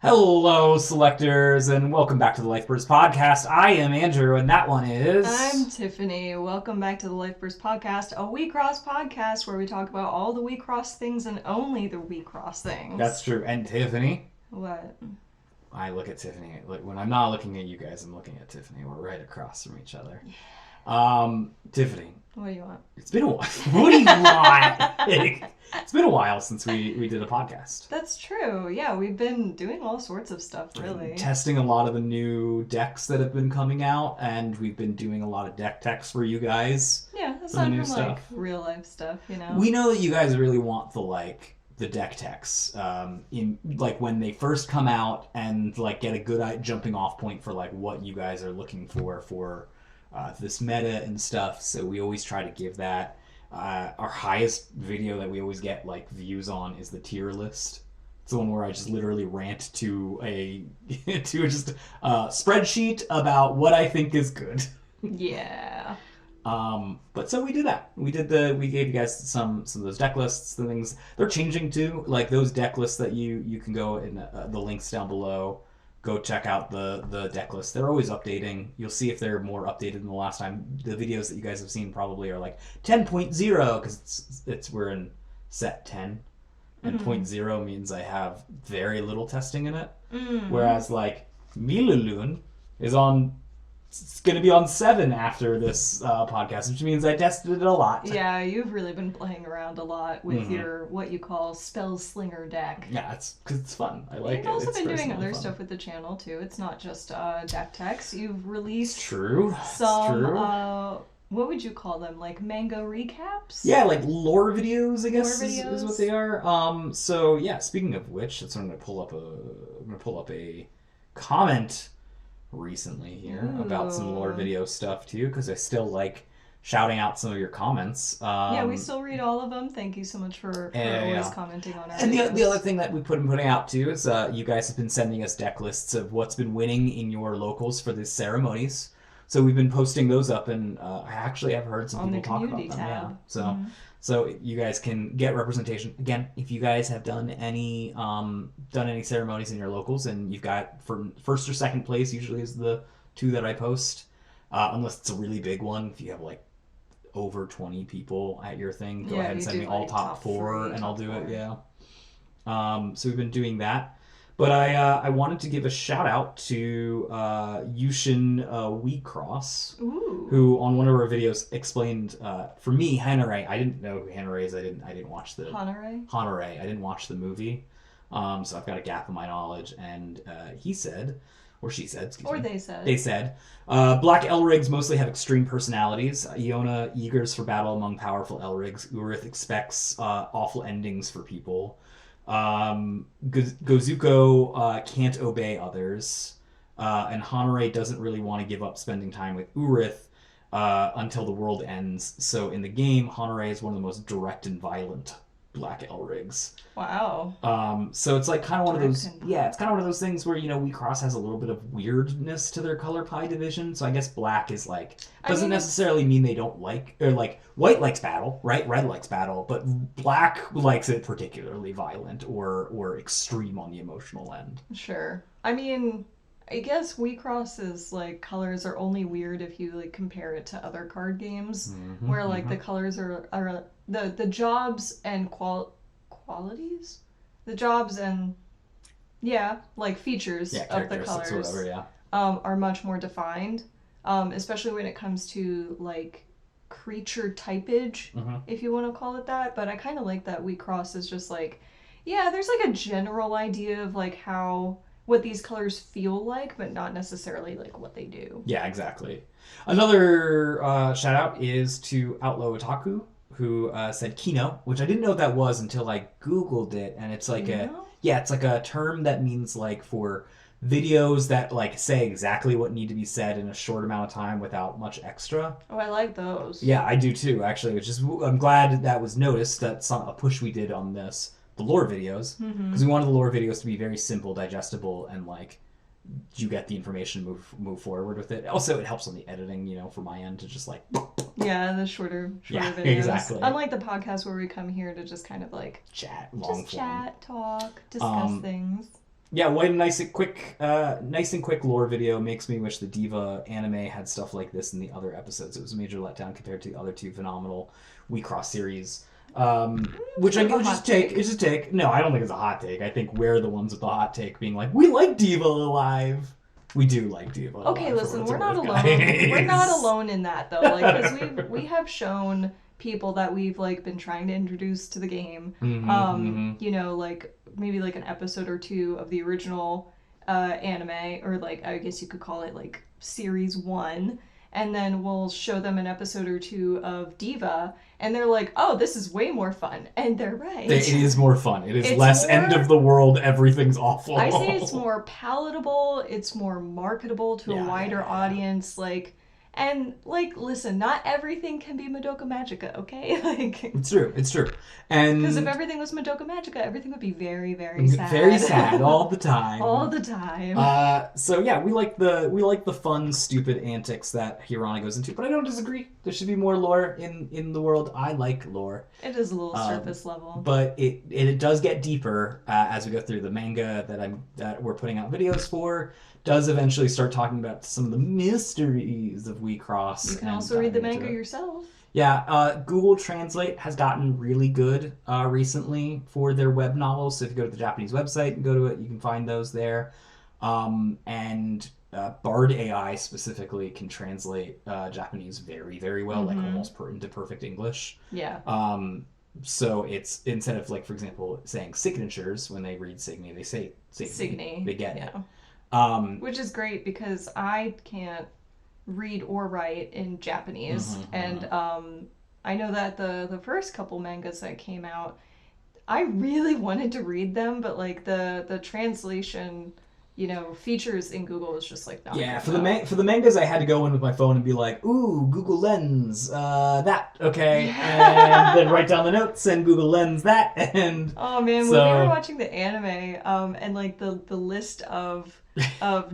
Hello, selectors, and welcome back to the Lifebirds podcast. I am Andrew, and that one is... I'm Tiffany. Welcome back to the Lifebirds podcast, a Wixoss podcast where we talk about all the Wixoss things and only the Wixoss things. That's true. And Tiffany? What? I look at Tiffany. When I'm not looking at you guys, I'm looking at Tiffany. We're right across from each other. Tiffany. What do you want? It's been a while. What do you want? It's been a while since we did a podcast. That's true. Yeah, we've been doing all sorts of stuff, really. Testing a lot of the new decks that have been coming out, and we've been doing a lot of deck techs for you guys. Yeah, aside from like real life stuff, you know. We know that you guys really want the deck techs in like when they first come out and like get a good jumping off point for like what you guys are looking for this meta and stuff. So we always try to give that. Our highest video that we always get like views on is the tier list. It's the one where I just literally rant to a spreadsheet about what I think is good. Yeah. But so we did that. We gave you guys some of those deck lists, the things they're changing too. Like those deck lists that you can go in the links down below. Go check out the deck list. They're always updating. You'll see if they're more updated than the last time. The videos that you guys have seen probably are like 10.0 because we're in set 10. And 0.0 means I have very little testing in it. Whereas like Milulun is it's going to be on 7 after this podcast, which means I tested it a lot. Yeah, you've really been playing around a lot with your, what you call, spell slinger deck. Yeah, it's because it's fun. I like it. You've also been doing other stuff with the channel, too. It's not just deck techs. You've released some, what would you call them? Like manga recaps? Yeah, like lore videos, I guess, is what they are. So, yeah, speaking of which, I'm going to pull up a comment recently here about some lore video stuff too, because I still like shouting out some of your comments. Yeah, we still read all of them. Thank you so much for always commenting on our videos. And the other thing that we putting out too is you guys have been sending us deck lists of what's been winning in your locals for these ceremonies. So we've been posting those up, and I actually have heard some people talk about them. Yeah. So you guys can get representation. Again, if you guys have done any ceremonies in your locals and you've got for first or second place, usually is the 2 that I post, unless it's a really big one. If you have like over 20 people at your thing, go ahead and send me all top 4 and I'll do it. Yeah. So we've been doing that. But I wanted to give a shout out to Yushin Wixoss, who on one of our videos explained for me Hanare. I didn't know who Hanare is. I didn't watch the Hanare. I didn't watch the movie, so I've got a gap in my knowledge. And he said, or she said, they said, Black Elrigs mostly have extreme personalities. Iona eagers for battle among powerful Elrigs. Urith expects awful endings for people. Gozuko can't obey others, and Hanare doesn't really want to give up spending time with Urith until the world ends. So in the game, Hanare is one of the most direct and violent Black Elrigs. Wow. So it's like kind of one of those. Yeah, it's kind of one of those things where Wixoss has a little bit of weirdness to their color pie division. So I guess Black is like doesn't necessarily mean they don't like, or like White likes battle, right? Red likes battle, but Black likes it particularly violent or extreme on the emotional end. Sure. I mean, I guess Wixoss's like colors are only weird if you like compare it to other card games, where like the colors are the jobs and qualities, the jobs and like features of the colors are much more defined, especially when it comes to like creature typage, if you want to call it that. But I kind of like that Wixoss is just like, there's like a general idea of like what these colors feel like, but not necessarily like what they do. Yeah, exactly. Another shout out is to Outlaw Otaku, who said Kino, which I didn't know what that was until I Googled it, and it's like it's like a term that means like for videos that like say exactly what need to be said in a short amount of time without much extra. Oh, I like those. Yeah, I do too, actually. I'm glad that was noticed. That's a push we did on the lore videos, because we wanted the lore videos to be very simple, digestible, and like you get the information, move forward with it. Also, it helps on the editing, for my end to just like the shorter videos. Exactly. Unlike the podcast where we come here to just kind of like chat, talk, discuss things. Yeah, what a nice and quick lore video. Makes me wish the Diva anime had stuff like this in the other episodes. It was a major letdown compared to the other two phenomenal Wecross series. Which I give just take. It's just take. No, I don't think it's a hot take. I think we're the ones with the hot take, being like, we like Diva alive. We do like Diva. Okay, listen, we're not alone. We're not alone in that though. Like, because we have shown people that we've like been trying to introduce to the game. You know, like maybe like an episode or two of the original anime, or like I guess you could call it like series 1, and then we'll show them an episode or two of Diva, and they're like, "Oh, this is way more fun," and they're right. It is more fun. It's less more, end of the world. Everything's awful. I say it's more palatable. It's more marketable to a wider audience. Like. And, like, listen, not everything can be Madoka Magica, okay? Like, it's true. And because if everything was Madoka Magica, everything would be very, very sad. Very sad all the time. All the time. So yeah, we like the fun, stupid antics that Hirana goes into, but I don't disagree. There should be more lore in the world. I like lore. It is a little surface level. But it does get deeper as we go through the manga that we're putting out videos for. Does eventually start talking about some of the mysteries of Wecross. You can also read the manga yourself. Yeah, Google Translate has gotten really good recently for their web novels. So if you go to the Japanese website and go to it, you can find those there. And Bard AI specifically can translate Japanese very, very well, like almost into perfect English. Yeah. So it's, instead of, like, for example, saying signatures, when they read Signy, they say Signy. They get it. Which is great because I can't read or write in Japanese, and I know that the first couple mangas that came out, I really wanted to read them, but like the translation, you know, features in Google is just like not. Yeah, for the mangas, I had to go in with my phone and be like, ooh, Google Lens, that, okay, and then write down the notes and Google Lens that, and oh man, when we were watching the anime, and like the list of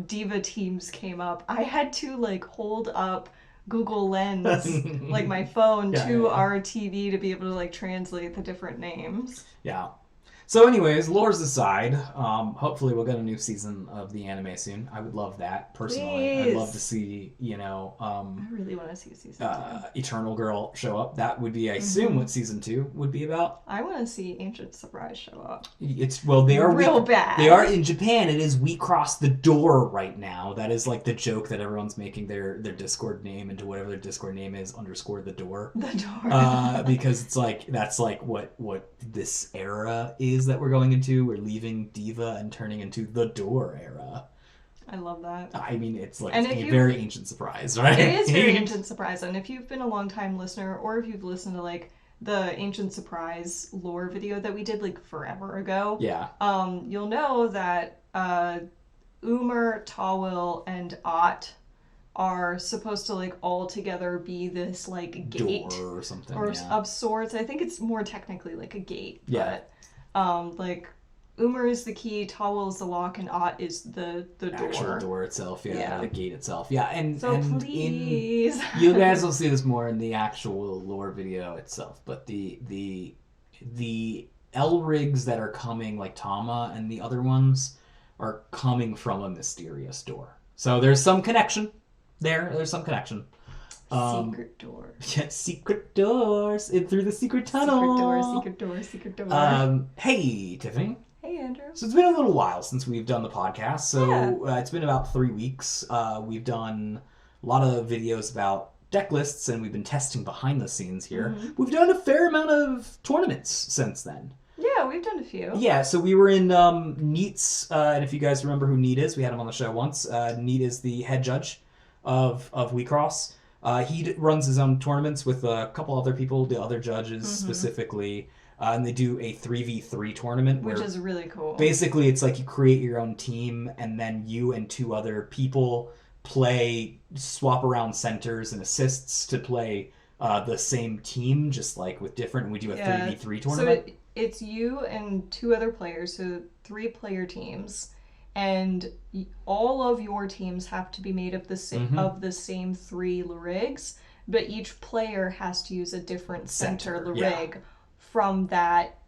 Diva teams came up, I had to like hold up Google Lens, like my phone, to our TV to be able to like translate the different names. Yeah. So anyways, lores aside, hopefully we'll get a new season of the anime soon. I would love that, personally. Please. I'd love to see, you know... I really want to see season 2. Eternal Girl show up. That would be, I assume, what season 2 would be about. I want to see Ancient Surprise show up. They are... Real bad. They are, in Japan, it is Wecross the Door right now. That is, like, the joke that everyone's making their Discord name into whatever their Discord name is, _ the door. The door. Because it's like, that's like what this era is that we're going into. We're leaving Diva and turning into the Door era. I love that. I mean, it's like a very ancient surprise, right? It is very ancient surprise, and if you've been a long time listener, or if you've listened to like the Ancient Surprise lore video that we did like forever ago, you'll know that Umar, Tawil, and Ott are supposed to like all together be this like gate door or something, of sorts. I think it's more technically like a gate, but like Umar is the key, Tawil is the lock, and Ott is the door. Actual door itself, the gate itself, and please, you guys will see this more in the actual lore video itself. But the L-rigs that are coming, like Tama and the other ones, are coming from a mysterious door. So there's some connection. There's some connection. Secret door. Yeah, secret doors in through the secret tunnel. Secret door. Hey, Tiffany. Hey, Andrew. So it's been a little while since we've done the podcast. So it's been about 3 weeks. We've done a lot of videos about deck lists, and we've been testing behind the scenes here. We've done a fair amount of tournaments since then. Yeah, we've done a few. Yeah, so we were in Neat's, and if you guys remember who Neat is, we had him on the show once. Neat is the head judge of Wecross. He runs his own tournaments with a couple other people, the other judges specifically, and they do a 3v3 tournament. Which is really cool. Basically, it's like you create your own team, and then you and 2 other people swap around centers and assists to play the same team, just like with different, and we do a 3v3 tournament. So it's you and 2 other players, so 3-player teams. And all of your teams have to be made of the same 3 Lurigs, but each player has to use a different center Lurig from that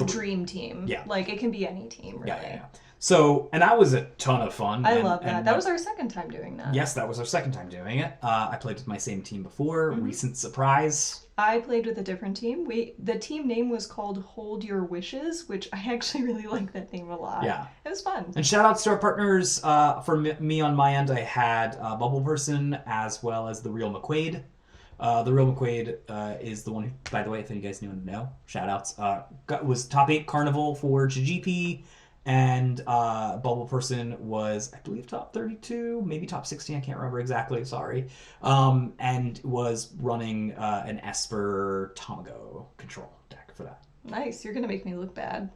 dream team. Yeah. Like, it can be any team, really. Yeah. So, and that was a ton of fun. I love that. That was our second time doing that. Yes, that was our second time doing it. I played with my same team before. Recent surprise. I played with a different team. The team name was called Hold Your Wishes, which I actually really like that name a lot. Yeah. It was fun. And shout outs to our partners. For me on my end, I had Bubble Person as well as the Real McQuaid. The Real McQuaid is the one who, by the way, if any guys knew and know, shout outs, was top 8 Carnival for GGP. And Bubble Person was, I believe, top 32, maybe top 16. I can't remember exactly. Sorry. And was running an Esper Tongo control deck for that. Nice. You're gonna make me look bad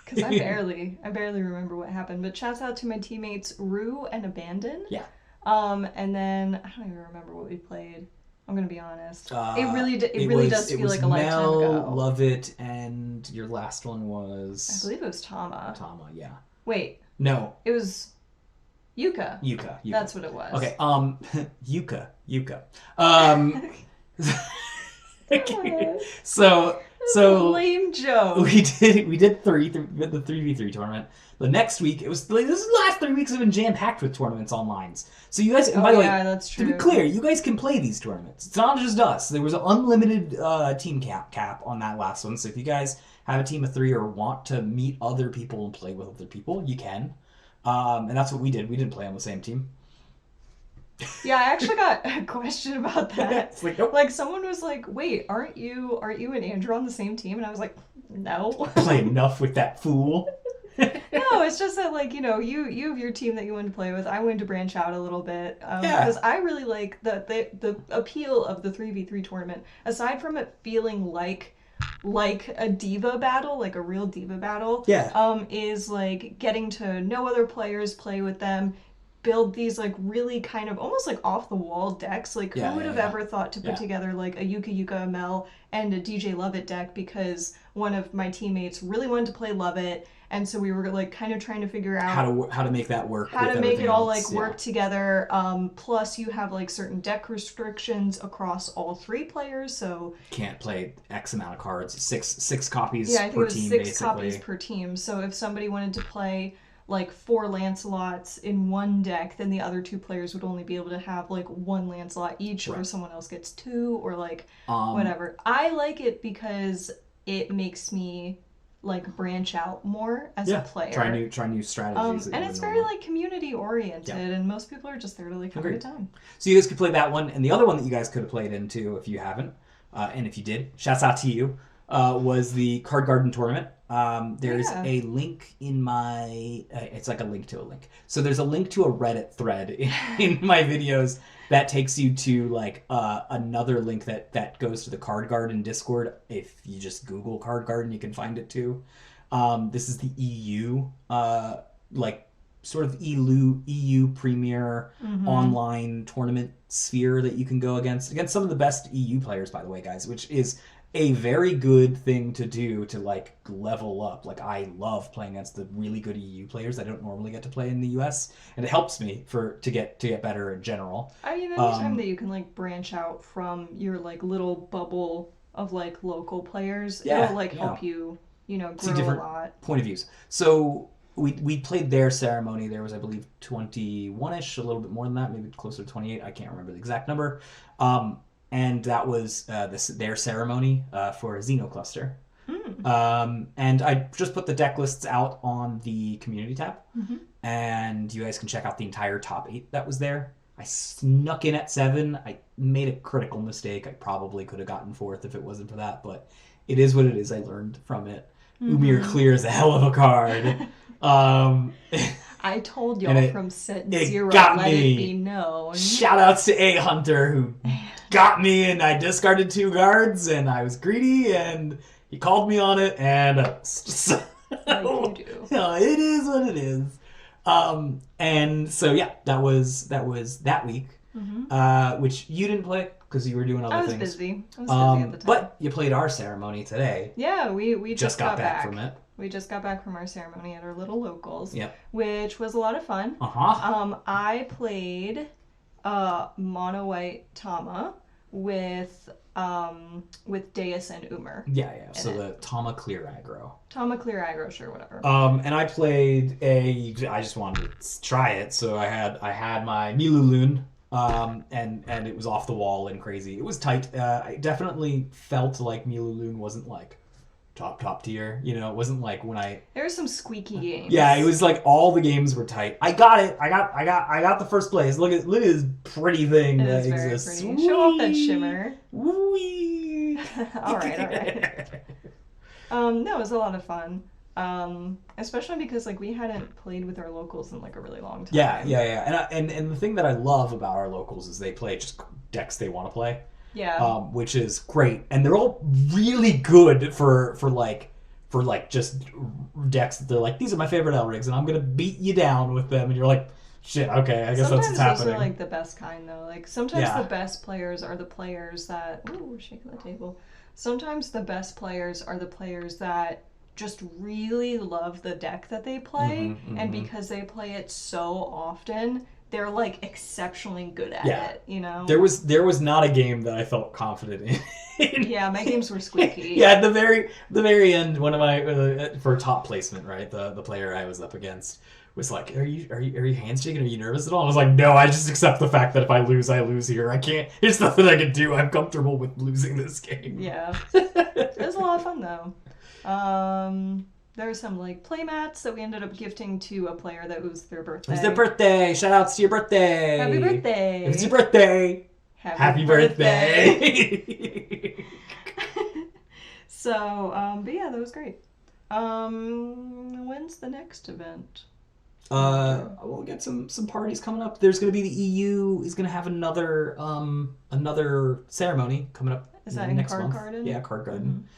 because I barely remember what happened. But shouts out to my teammates Rue and Abandon. Yeah. And then I don't even remember what we played. I'm gonna be honest. It really does feel like a lifetime ago. Love It, and your last one was, I believe it was Tama. Tama, yeah. Wait. No. It was Yuka. Yuka. That's what it was. Okay. Yuka. So lame joke. We did the 3v3 tournament. The next week, this is the last 3 weeks have been jam-packed with tournaments online. So you guys, and by the way, that's true. To be clear, you guys can play these tournaments. It's not just us. There was an unlimited team cap on that last one. So if you guys have a team of 3 or want to meet other people and play with other people, you can. And that's what we did. We didn't play on the same team. Yeah, I actually got a question about that. It's like, nope. Like someone was like, "Wait, aren't you and Andrew on the same team?" And I was like, "No." Play enough with that fool. No, it's just that like, you have your team that you want to play with. I wanted to branch out a little bit because I really like the appeal of the 3v3 tournament. Aside from it feeling like a diva battle, like a real diva battle. Yeah. Is like getting to know other players, play with them, build these like really kind of almost like off the wall decks. Like who would have ever thought to put together like a Yuka ML and a DJ Love It deck, because one of my teammates really wanted to play Love It, and so we were like kind of trying to figure out how to make that work. How to make it all like work together. Plus you have like certain deck restrictions across all 3 players, so can't play X amount of cards. Six copies I think per it was team, 6 basically. copies per team. So if somebody wanted to play like 4 Lancelots in one deck, then the other 2 players would only be able to have like 1 Lancelot each, or someone else gets 2, or like whatever. I like it because it makes me like branch out more as a player. Try new strategies. And it's very like community oriented, and most people are just there to like have a good time. So you guys could play that one, and the other one that you guys could have played into if you haven't, and if you did, shouts out to you, was the Card Garden tournament. There's a link in my, it's like a link to a link. So there's a link to a Reddit thread in my videos that takes you to like another link that goes to the Card Garden Discord. If you just Google Card Garden, you can find it too. This is the EU, like sort of EU premier online tournament sphere that you can go against some of the best EU players, by the way, guys, which is a very good thing to do to like level up. Like I love playing against the really good EU players I don't normally get to play in the US, and it helps me to get better in general. I mean, anytime that you can like branch out from your like little bubble of like local players, it'll like help you, grow a lot. Point of views. So we played their ceremony. There was, I believe, 21-ish, a little bit more than that, maybe closer to 28. I can't remember the exact number. And that was their ceremony for Xenocluster. And I just put the deck lists out on the community tab. And you guys can check out the entire top 8 that was there. I snuck in at 7. I made a critical mistake. I probably could have gotten 4th if it wasn't for that, but it is what it is. I learned from it. Umir Clear is a hell of a card. I told y'all from set 0, let it be known. Shout outs to A Hunter, who got me, and I discarded 2 cards, and I was greedy, and he called me on it, and like you do. It is what it is. And so that was that week, which you didn't play because you were doing other things. I was busy at the time. But you played our ceremony today. Yeah, we just got back from it. We just got back from our ceremony at our little locals, yep. which was a lot of fun. I played mono white Tama with with Deus and Umer. Yeah. So the Tama clear aggro. Tama clear aggro, sure, whatever. And I played I just wanted to try it, so I had my Milulun, and it was off the wall and crazy. It was tight. I definitely felt like Milulun wasn't like top tier. You know, it wasn't like when there were some squeaky games. Yeah, it was like all the games were tight. I got it. I got the first place. Look at this pretty thing it that is very exists. Pretty. Show off that shimmer. Woo-wee. all right. No, it was a lot of fun. Especially because like we hadn't played with our locals in like a really long time. Yeah. And the thing that I love about our locals is they play just decks they want to play. Yeah. Which is great, and they're all really good for just decks that they're like, these are my favorite Elrigs, and I'm gonna beat you down with them, and you're like, shit, okay, I guess that's what's happening. Sometimes those are like the best kind though. Like sometimes the best players are the players that we're shaking the table. Sometimes the best players are the players that just really love the deck that they play, and because they play it so often, they're like exceptionally good at it, you know? There was not a game that I felt confident in. Yeah, my games were squeaky. Yeah, at the very end, one of my for top placement, right? The player I was up against was like, "Are you handshaking? Are you nervous at all?" I was like, "No, I just accept the fact that if I lose here. I can't. There's nothing I can do. I'm comfortable with losing this game." Yeah, it was a lot of fun though. There were some like play mats that we ended up gifting to a player that was their birthday. It was their birthday. Shout outs to your birthday. Happy birthday. If it's your birthday. Happy birthday. So, but yeah, that was great. When's the next event? We'll get some parties coming up. There's going to be the EU is going to have another ceremony coming up. Is that in next Card month. Garden? Yeah, Card Garden.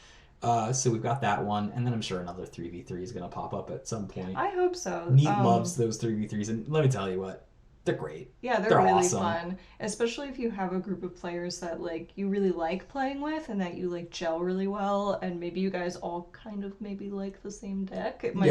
So we've got that one, and then I'm sure another 3v3 is going to pop up at some point. I hope so. Neat loves those 3v3s, and let me tell you what, they're great. Yeah, they're really awesome. Fun, especially if you have a group of players that like you really like playing with, and that you like gel really well, and maybe you guys all kind of maybe like the same deck. It might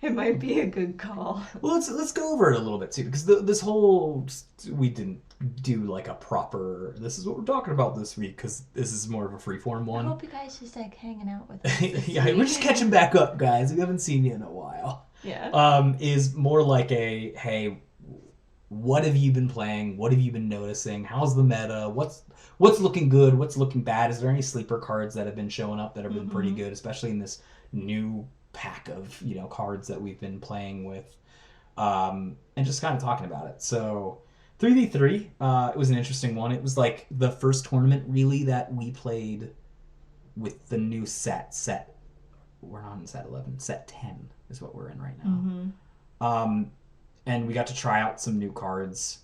it might be a good call. Well, let's go over it a little bit too, because this whole we didn't do like a proper. This is what we're talking about this week, because this is more of a freeform one. I hope you guys just like hanging out with us. Yeah, we're just catching back up, guys. We haven't seen you in a while. Yeah. Is more like a hey. What have you been playing? What have you been noticing? How's the meta? What's looking good? What's looking bad? Is there any sleeper cards that have been showing up that have been pretty good, especially in this new pack of cards that we've been playing with, and just kind of talking about it. So 3v3, it was an interesting one. It was like the first tournament really that we played with the new set. We're not in set 11. Set 10 is what we're in right now. And we got to try out some new cards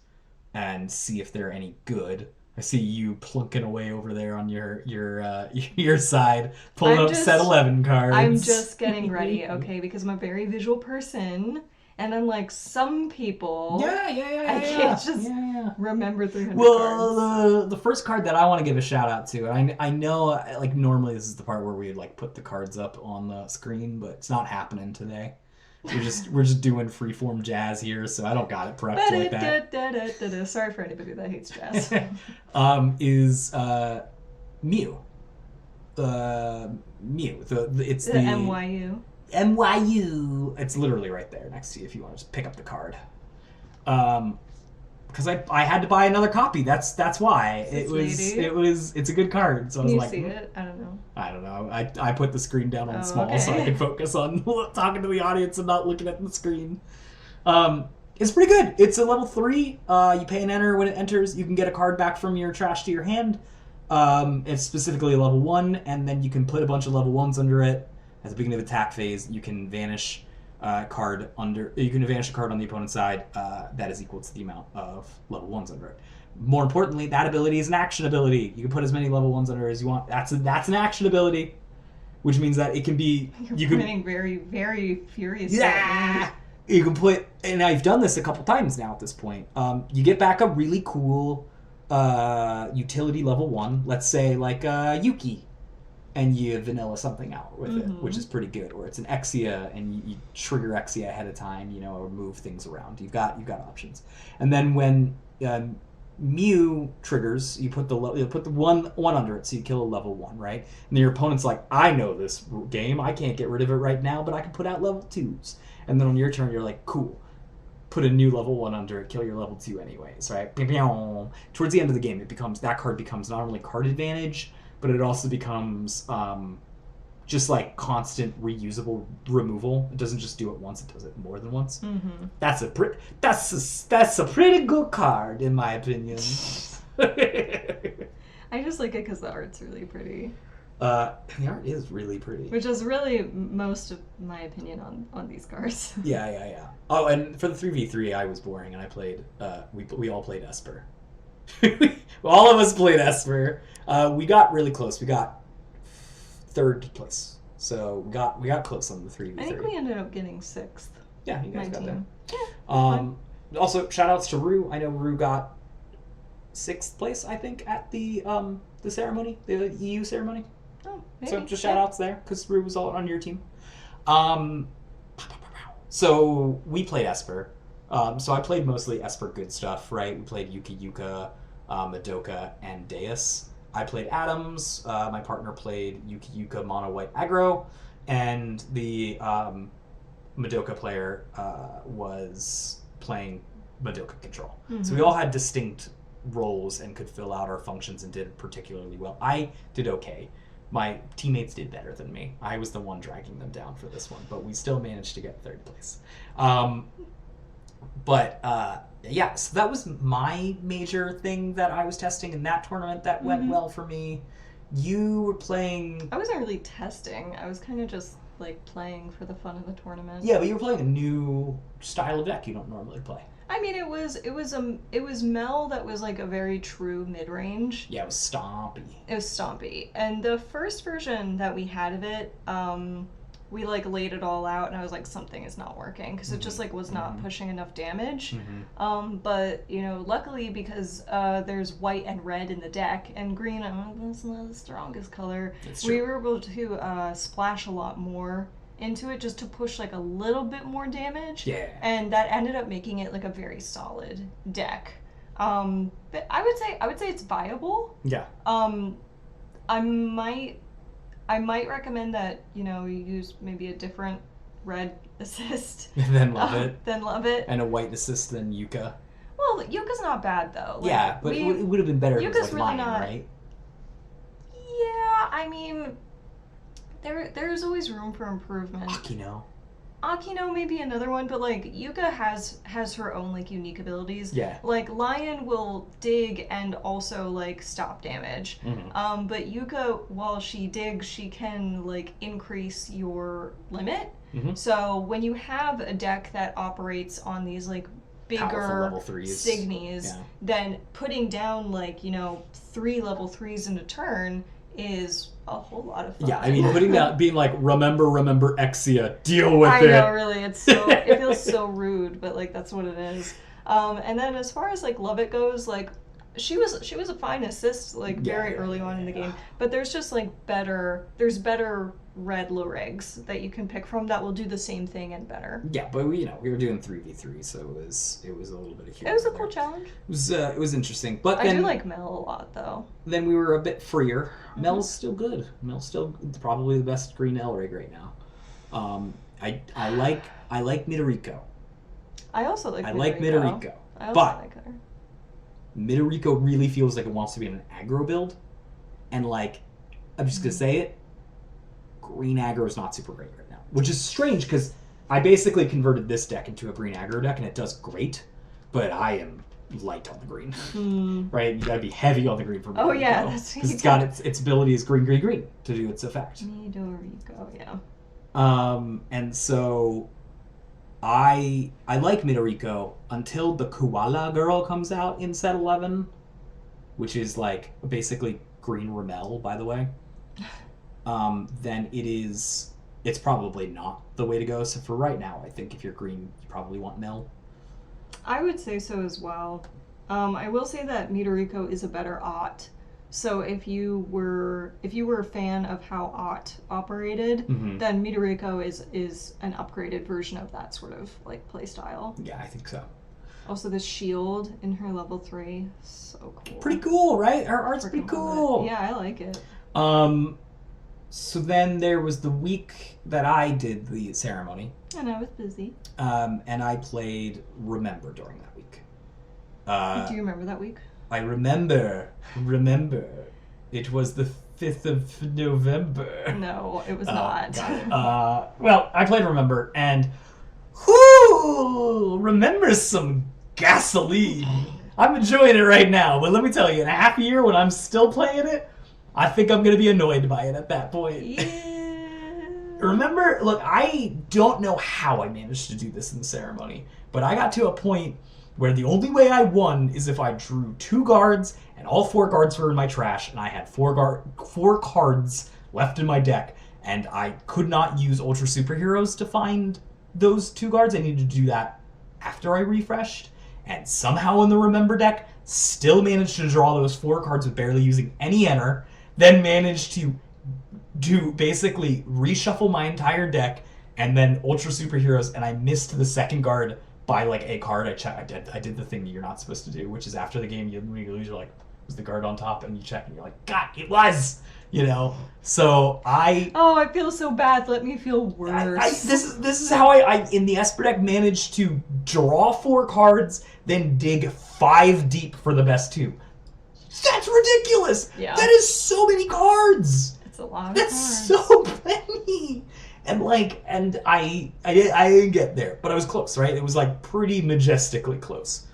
and see if they're any good. I see you plunking away over there on your side, pulling up set 11 cards. I'm just getting ready, okay, because I'm a very visual person, and unlike some people, I can't just remember 300 cards. Well, the first card that I want to give a shout out to, and I know like normally this is the part where we would like put the cards up on the screen, but it's not happening today. We're just doing freeform jazz here, so I don't got it prepped like that. Sorry for anybody that hates jazz. Is Mew. Mew. It's the MYU. MYU. It's literally right there next to you if you want to just pick up the card. Because I had to buy another copy. That's why it's a good card. So I was like, see it? I don't know. I put the screen down on small so I could focus on talking to the audience and not looking at the screen. It's pretty good. It's a level 3. You pay an enter. When it enters, you can get a card back from your trash to your hand. It's specifically a level 1, and then you can put a bunch of level 1s under it. At the beginning of attack phase, you can vanish a card on the opponent's side that is equal to the amount of level 1s under it. More importantly, that ability is an action ability. You can put as many level 1s under as you want. That's an action ability, which means that it can be... You're getting very, very furious. Yeah! You can put... And I've done this a couple times now at this point. You get back a really cool utility level 1. Let's say like Yuki. And you vanilla something out with it, which is pretty good. Or it's an Exia, and you trigger Exia ahead of time, or move things around. You've got options. And then when Mew triggers. You put the one under it, so you kill a level 1, right? And then your opponent's like, I know this game. I can't get rid of it right now, but I can put out level 2s. And then on your turn, you're like, cool. Put a new level 1 under it, kill your level 2 anyways, right? Towards the end of the game, that card becomes not only card advantage, but it also becomes just like constant reusable removal. It doesn't just do it once; it does it more than once. Mm-hmm. That's a pretty good card, in my opinion. I just like it because the art's really pretty. The art is really pretty, which is really most of my opinion on these cards. Yeah. Oh, and for the 3v3, I was boring, and I played. We all played Esper. All of us played Esper. We got really close. We got 3rd place, so we got close on the 3v3. I think we ended up getting 6th. Yeah, you guys got team. there. Yeah, also, shout outs to Rue. I know Rue got 6th place, I think, at the ceremony, the EU ceremony. Oh, maybe. So just shout outs there, because Rue was all on your team. So we played Esper. So I played mostly Esper good stuff, right? We played Yuka, Madoka, and Deus. I played Adams. My partner played Yuka Mono White Aggro, and the Madoka player was playing Madoka Control. Mm-hmm. So we all had distinct roles and could fill out our functions and did particularly well. I did okay. My teammates did better than me. I was the one dragging them down for this one, but we still managed to get 3rd place. Yeah, so that was my major thing that I was testing in that tournament that went well for me. You were playing... I wasn't really testing. I was kind of just like playing for the fun of the tournament. Yeah, but you were playing a new style of deck you don't normally play. I mean, it was Mel that was like a very true mid-range. Yeah, it was stompy. It was stompy. And the first version that we had of it, we like laid it all out and I was like, something is not working because it just like was not pushing enough damage. But you know, luckily because there's white and red in the deck and green, that's not the strongest color. We were able to splash a lot more into it just to push like a little bit more damage. Yeah. And that ended up making it like a very solid deck. But I would say it's viable. Yeah. I might recommend that, you know, you use maybe a different red assist. Then love it. Then love it. And a white assist than Yuka. Well, Yuka's not bad though. Like, yeah, but it would have been better if it was like really Lion, not, right? Yeah, I mean, there's always room for improvement. Akino may be another one, but like Yuka has her own like unique abilities. Yeah. Like Lion will dig and also like stop damage. But Yuka, while she digs, she can like increase your limit. So when you have a deck that operates on these like bigger Signies, then putting down like, you know, 3 level 3s in a turn is a whole lot of fun. Yeah, I mean, putting that, being like, remember Exia, deal with it. I know, really, it feels so rude, but like that's what it is. And then as far as like Lovett goes, like she was a fine assist like very early on in the game, but there's just like better red Loregs that you can pick from that will do the same thing and better. Yeah, but we were doing 3v3, so it was a little bit of humor. It was a cool challenge. It was interesting, but I do like Mel a lot though. Then we were a bit freer. Mel's still good. Mel's still probably the best green Elrig right now. I like Midoriko. I also like. I like Midoriko, but like her. Midoriko really feels like it wants to be an aggro build, and like I'm just gonna say it. Green aggro is not super great right now, which is strange because I basically converted this deck into a green aggro deck and it does great, but I am light on the green. Right? You gotta be heavy on the green for Midoriko. Oh yeah, that's because it's got its ability is green to do its effect. Midoriko, yeah. And so I like Midoriko until the Koala girl comes out in set 11, which is like basically green Ramel, by the way. Then it's probably not the way to go. So for right now, I think if you're green, you probably want Mel. I would say so as well. I will say that Midoriko is a better Ott. So if you were a fan of how Ott operated, then Midoriko is an upgraded version of that sort of like play style. Yeah, I think so. Also, the shield in her level 3, so cool. Pretty cool, right? Her art's pretty cool. Yeah, I like it. So then there was the week that I did the ceremony. And I was busy. And I played Remember during that week. Do you remember that week? I remember. It was the 5th of November. No, it was not. Got it. Well, I played Remember, and whoo! Remember's some gasoline. I'm enjoying it right now, but let me tell you, in a half a year when I'm still playing it, I think I'm going to be annoyed by it at that point. Yeah. Remember, look, I don't know how I managed to do this in the ceremony, but I got to a point where the only way I won is if I drew 2 guards and all 4 guards were in my trash, and I had 4 cards left in my deck, and I could not use Ultra Superheroes to find those 2 guards. I needed to do that after I refreshed, and somehow in the Remember deck, still managed to draw those 4 cards with barely using any enter, then managed to basically reshuffle my entire deck, and then Ultra Superheroes, and I missed the second guard by like a card. I did the thing that you're not supposed to do, which is after the game, when you lose, you're like, was the guard on top? And you check, and you're like, God, it was! You know? So I feel so bad. Let me feel worse. This is how I in the Esper deck managed to draw 4 cards, then dig 5 deep for the best 2. That's ridiculous! Yeah. That is so many cards! It's a lot of That's cards. so many! And I didn't get there, but I was close, right? It was like pretty majestically close.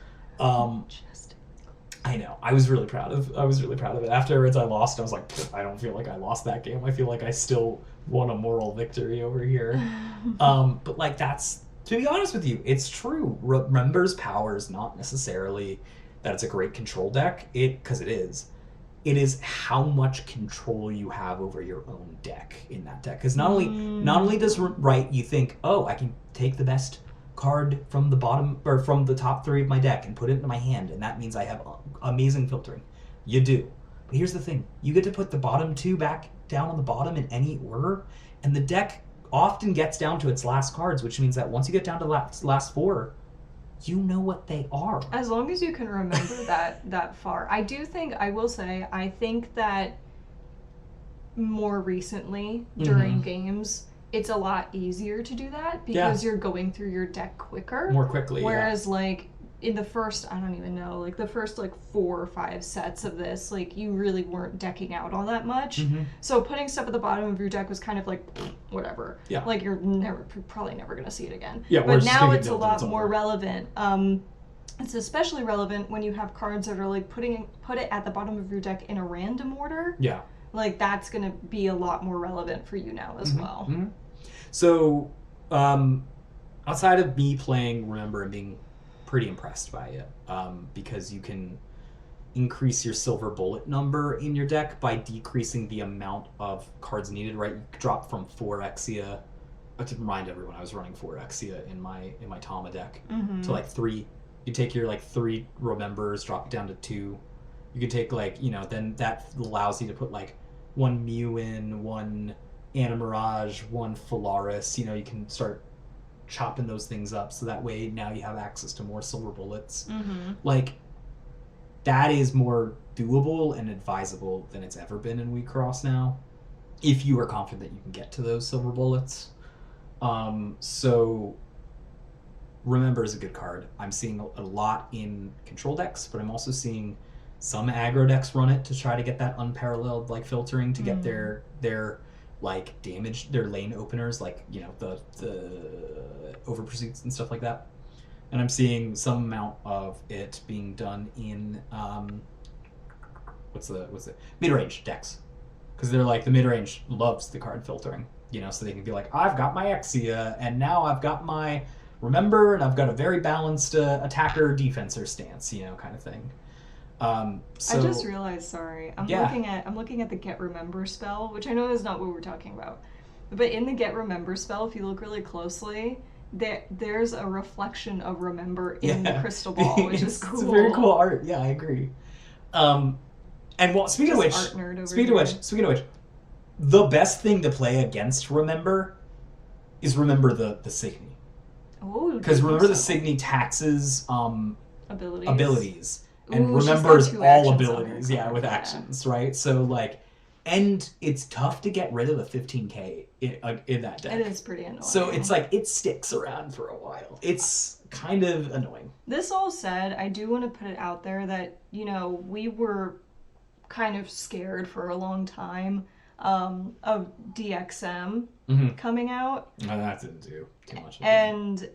I know. I was really proud of it. Afterwards I lost. I was like, I don't feel like I lost that game. I feel like I still won a moral victory over here. But like, that's, to be honest with you, it's true. Remember's power is not necessarily that it's a great control deck, because it is. It is how much control you have over your own deck in that deck. Because not only does you think, oh, I can take the best card from the bottom or from the top 3 of my deck and put it into my hand, and that means I have amazing filtering. You do. But here's the thing: you get to put the bottom 2 back down on the bottom in any order, and the deck often gets down to its last cards, which means that once you get down to last 4, you know what they are. As long as you can remember that far. I think that more recently during games, it's a lot easier to do that because you're going through your deck quicker. More quickly, Whereas like in the first, I don't even know, like the first like 4 or 5 sets of this, like you really weren't decking out all that much. So putting stuff at the bottom of your deck was kind of like, whatever. Yeah. Like you're probably never going to see it again. Yeah, but now it's a lot more relevant. It's especially relevant when you have cards that are like put it at the bottom of your deck in a random order. Yeah. Like that's going to be a lot more relevant for you now as well. So, outside of me playing Remember and being pretty impressed by it, because you can increase your silver bullet number in your deck by decreasing the amount of cards needed, right? You drop from 4 Exia, to remind everyone, I was running 4 Exia in my Tama deck, to like 3. You take your like 3 Remembers, drop it down to 2. You can take like, then that allows you to put like 1 Mew in, 1 Animirage, 1 Phalaris. You can start chopping those things up, so that way now you have access to more silver bullets. Like, that is more doable and advisable than it's ever been in Wixoss now, if you are confident that you can get to those silver bullets. So Remember is a good card. I'm seeing a lot in control decks, but I'm also seeing some aggro decks run it to try to get that unparalleled like filtering to get their like damage, their lane openers, like the over pursuits and stuff like that. And I'm seeing some amount of it being done in what's the mid-range decks, because they're like, the mid-range loves the card filtering, so they can be like, I've got my Exia and now I've got my Remember and I've got a very balanced attacker defensor stance, kind of thing. So, I just realized, sorry, I'm looking at the Get Remember spell, which I know is not what we're talking about, but in the Get Remember spell, if you look really closely, there's a reflection of Remember in the crystal ball, which is cool. It's very cool art. Yeah, I agree. And speaking of which, the best thing to play against Remember is Remember the Signy. Oh, because remember the Signy taxes abilities and Ooh, remembers all abilities, with yeah. actions, right? So like, and it's tough to get rid of a 15k in that deck. It is pretty annoying. So it's like it sticks around for a while. It's kind of annoying. This all said, I do want to put it out there that, you know, we were kind of scared for a long time of DXM coming out. No, that didn't do too much. And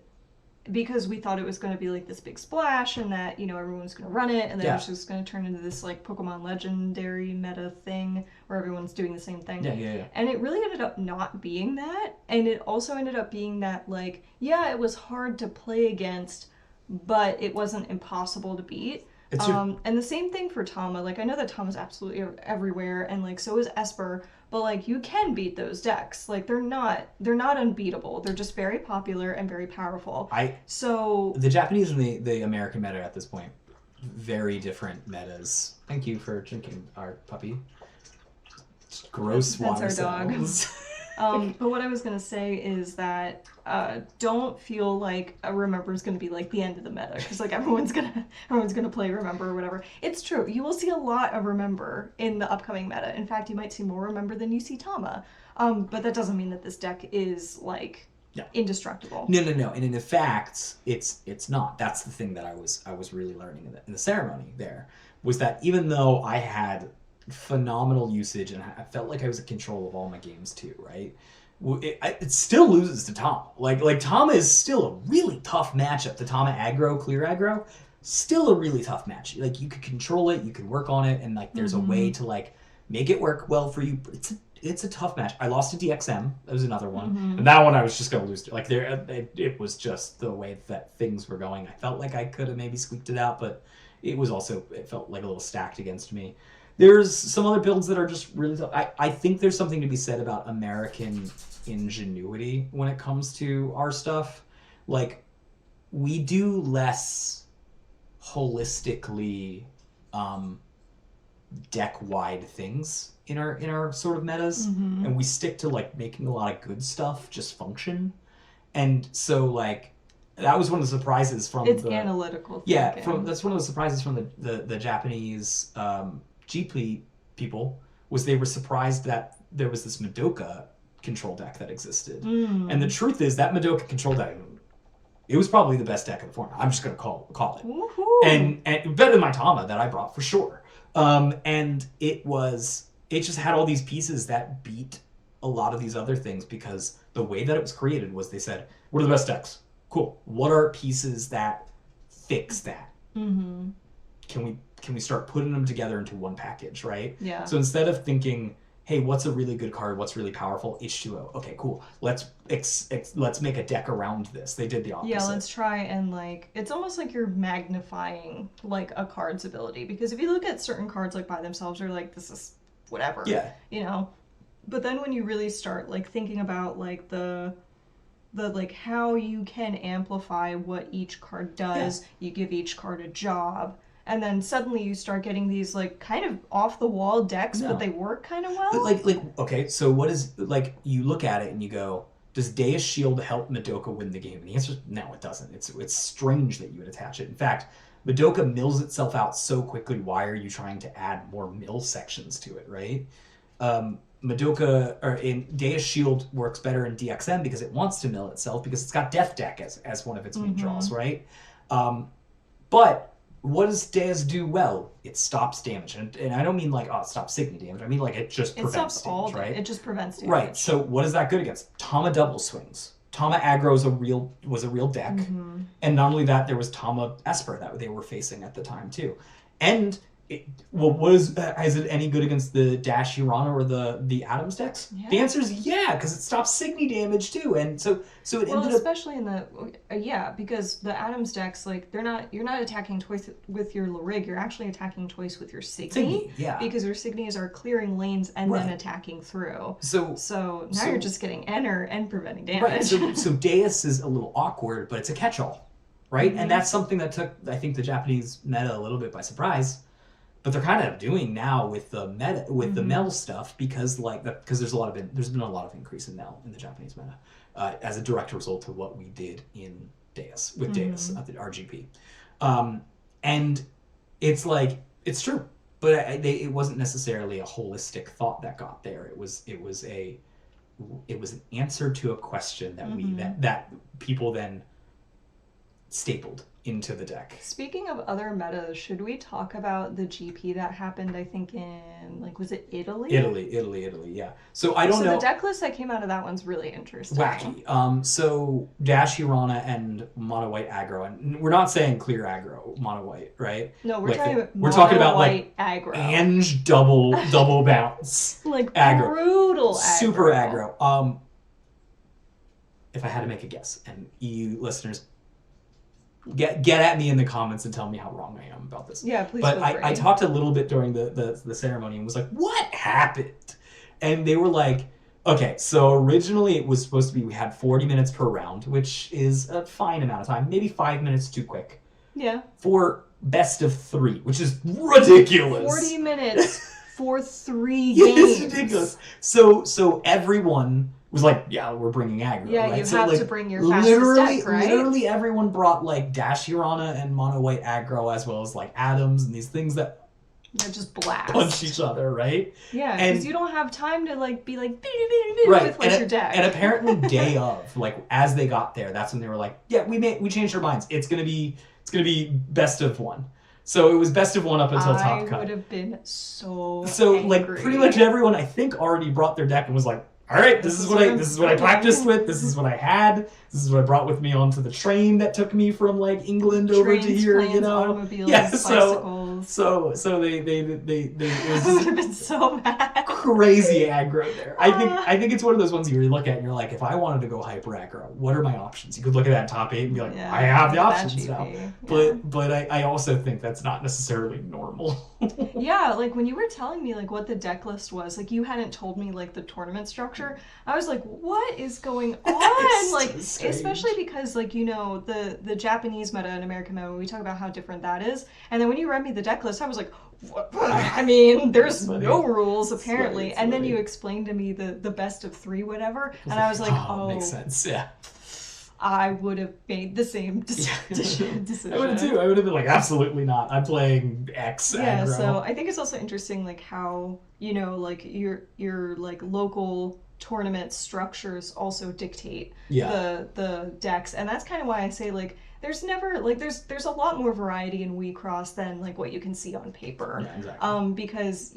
because we thought it was going to be like this big splash and that, you know, everyone's going to run it and then it was just going to turn into this like Pokemon Legendary meta thing where everyone's doing the same thing. Yeah. And it really ended up not being that. And it also ended up being that, like, yeah, it was hard to play against, but it wasn't impossible to beat. And the same thing for Tama. Like, I know that Tama's absolutely everywhere, and like so is Esper, but like you can beat those decks. Like they're not unbeatable. They're just very popular and very powerful. So the Japanese and the American meta at this point, very different metas. Thank you for drinking our puppy. Just gross water sounds. But what I was gonna say is that don't feel like a Remember is gonna be like the end of the meta because like everyone's gonna play Remember or whatever. It's true. You will see a lot of Remember in the upcoming meta. In fact, you might see more Remember than you see Tama. But that doesn't mean that this deck is like indestructible. No. And in fact, it's not. That's the thing that I was really learning in the ceremony. There was that even though I had phenomenal usage and I felt like I was in control of all my games too, right? It still loses to Tama. Like Tama is still a really tough matchup. The Tama aggro, clear aggro, still a really tough match. Like you could control it, you could work on it, and like there's a way to like make it work well for you. But it's a tough match. I lost to DXM. That was another one, and that one I was just gonna lose to. Like it was just the way that things were going. I felt like I could have maybe squeaked it out, but it felt like a little stacked against me. There's some other builds that are just really tough. I think there's something to be said about American ingenuity when it comes to our stuff. Like, we do less holistically deck-wide things in our sort of metas, and we stick to like making a lot of good stuff just function. And so like that was one of the surprises from analytical thinking. That's one of the surprises from the Japanese GP people was they were surprised that there was this Madoka control deck that existed. And the truth is that Madoka control deck, it was probably the best deck of the format. I'm just going to call it. Woohoo. And better than my Tama that I brought for sure. And it just had all these pieces that beat a lot of these other things because the way that it was created was they said, what are the best decks? Cool. What are pieces that fix that? Can we start putting them together into one package, right? Yeah. So instead of thinking, hey, what's a really good card? What's really powerful? H2O. Okay, cool. Let's make a deck around this. They did the opposite. Yeah, let's try and like it's almost like you're magnifying like a card's ability because if you look at certain cards like by themselves, you're like this is whatever. Yeah. You know, but then when you really start like thinking about like the like how you can amplify what each card does, you give each card a job. And then suddenly you start getting these like kind of off the wall decks, but they work kind of well. But like okay, so what is like you look at it and you go, does Dea's Shield help Madoka win the game? And the answer is no, it doesn't. It's strange that you would attach it. In fact, Madoka mills itself out so quickly. Why are you trying to add more mill sections to it, right? Madoka or in Dea's Shield works better in DXM because it wants to mill itself because it's got Death Deck as one of its main draws, right? But what does Dea's do well? It stops damage. And I don't mean like, it stops Signy damage. I mean like it just prevents damage, right? It just prevents damage. Right. So what is that good against? Tama double swings. Tama aggro was a real deck. And not only that, there was Tama Esper that they were facing at the time too. And is it any good against the Dash Urana or the Adams decks? Yeah. The answer is because it stops Signy damage too, and so it ended up especially in the because the Adams decks like you're not attacking twice with your Larig, you're actually attacking twice with your Signy because your Signies are clearing lanes and then attacking through. So now you're just getting enter and preventing damage. Right. So Deus is a little awkward, but it's a catch-all, right? And that's something that took I think the Japanese meta a little bit by surprise. but they're kind of doing now with the meta, with the Mel stuff, because there's been a lot of increase in Mel in the Japanese meta as a direct result of what we did in Deus with Deus at the RGP, and it's like it's true, but it wasn't necessarily a holistic thought that got there. It was an answer to a question that that people then stapled into the deck. Speaking of other metas, should we talk about the GP that happened, I think, in, was it Italy? Italy, yeah. So I don't know. So the deck list that came out of that one's really interesting. Wacky. So Dash Hirana and Mono White aggro, and we're not saying clear aggro, Mono White, right? No, we're we're talking about white aggro. Ange double bounce. Aggro. Brutal aggro. Super aggro. If I had to make a guess, and EU listeners, get at me in the comments and tell me how wrong I am about this. Yeah, please. But I talked a little bit during the ceremony and was like, what happened? And they were like, okay, so originally it was supposed to be, we had 40 minutes per round, which is a fine amount of time, maybe 5 minutes too quick. Yeah. For best of 3, which is ridiculous. 40 minutes for 3 games. It's ridiculous. So everyone was like, yeah, we're bringing aggro. Yeah, right? you so have to bring your fastest deck, right? Literally everyone brought Dash Hirana and Mono White aggro, as well as Atoms and these things that just blast. Punch each other, right? Yeah, because you don't have time to be right. With your deck. And apparently day of, as they got there, that's when they were like, yeah, we changed our minds. It's gonna be best of 1. So it was best of 1 up until top cut. I would have been so angry. Pretty much everyone I think already brought their deck and was like, all right, this is what I practiced with. This is what I had. This is what I brought with me onto the train that took me from England over to here. Planes, automobiles, bicycles. So they it was I would have been so mad. Crazy aggro there. I think it's one of those ones you really look at and you're like, if I wanted to go hyper aggro, what are my options? You could look at that top 8 and be like, I have the options now. But I also think that's not necessarily normal. Yeah, when you were telling me what the deck list was, you hadn't told me the tournament structure. I was like, what is going on? So especially because the Japanese meta and American meta, we talk about how different that is. And then when you read me the deck list, I was like, what? I mean, there's no rules apparently. And then you explained to me the best of 3 whatever, and I was like, oh, makes sense. Yeah. I would have made the same decision. I would have too. I would have been like, absolutely not. I'm playing X. Yeah. Aggro. So I think it's also interesting, how your local tournament structures also dictate the decks, and that's kind of why I say there's never there's a lot more variety in Wixoss than what you can see on paper. Yeah, exactly. Because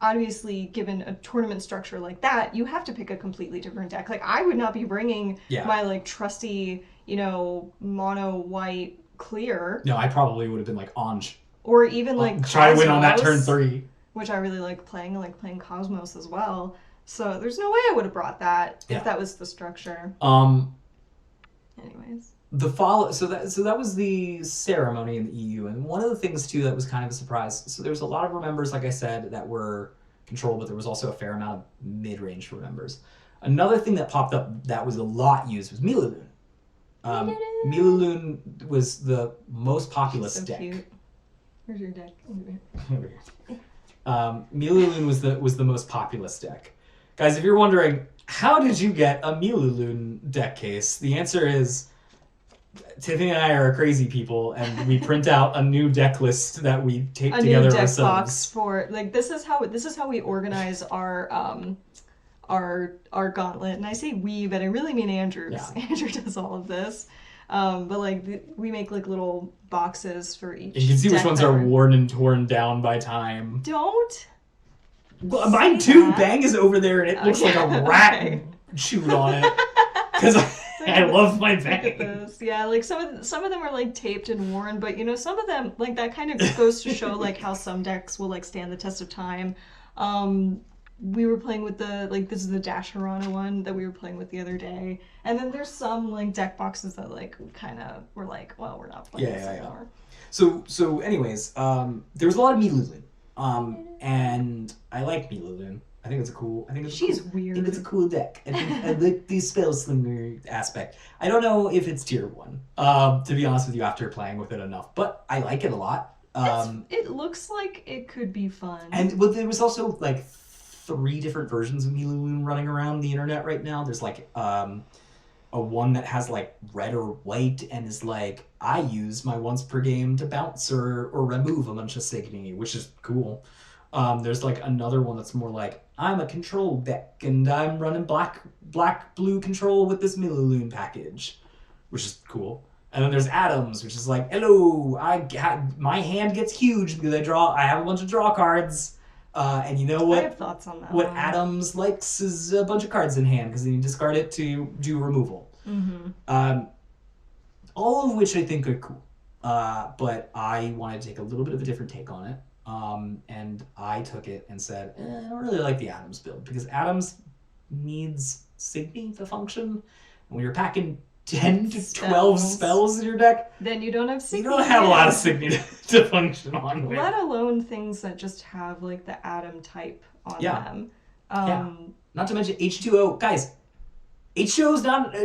obviously, given a tournament structure like that, you have to pick a completely different deck. I would not be bringing my trusty, mono white clear. No, I probably would have been Ange. Or even try to win on that turn 3. Which I really like playing. I like playing Cosmos as well. So there's no way I would have brought that if that was the structure. Anyways. So that was the ceremony in the EU, and one of the things too that was kind of a surprise. So there was a lot of remembers, like I said, that were controlled, but there was also a fair amount of mid-range remembers. Another thing that popped up that was a lot used was Miluloon. Miluloon was the most populous deck. Cute. Where's your deck? Over here. Miluloon was the most populous deck. Guys, if you're wondering, how did you get a Miluloon deck case? The answer is, Tiffany and I are crazy people, and we print out a new deck list that we tape together ourselves. A new deck box for this is how we organize our gauntlet. And I say we, but I really mean Andrew. Yeah. Andrew does all of this. But we make little boxes for each. You can see which ones are worn and torn down by time. Don't. Well, mine too. That. Bang is over there, and it looks like a rat chewed on it. Because I love my Bang. Yeah, some of them are taped and worn, but some of them that kind of goes to show how some decks will stand the test of time. We were playing with this is the Dash Hirana one that we were playing with the other day, and then there's some deck boxes that we kind of were well, we're not playing this anymore. So anyways, there was a lot of Miluloon, and I like Miluloon. I think it's cool. She's weird. I think it's a cool deck. I like the spell slinger aspect. I don't know if it's tier 1, to be honest with you, after playing with it enough, but I like it a lot. It looks like it could be fun. And well, there was also like 3 different versions of Milaloon running around the internet right now. There's like a one that has like red or white and is like, I use my once per game to bounce or remove a bunch of Signy, which is cool. There's like another one that's more like, I'm a control deck and I'm running black-blue control with this Milaloon package, which is cool. And then there's Adams, which is like, hello, my hand gets huge because I have a bunch of draw cards. And you know what? I have thoughts on that. What Adams likes is a bunch of cards in hand because then you discard it to do removal. Mm-hmm. All of which I think are cool. But I wanted to take a little bit of a different take on it. And I took it and said, I don't really like the Adams build because Adams needs Signy to function. And when you're packing 10 to 12 spells in your deck, then you don't have Signy. You don't have a lot of Signy to function on with. Let alone things that just have like the Adam type on them. Not to mention H2O. Guys, H2O is not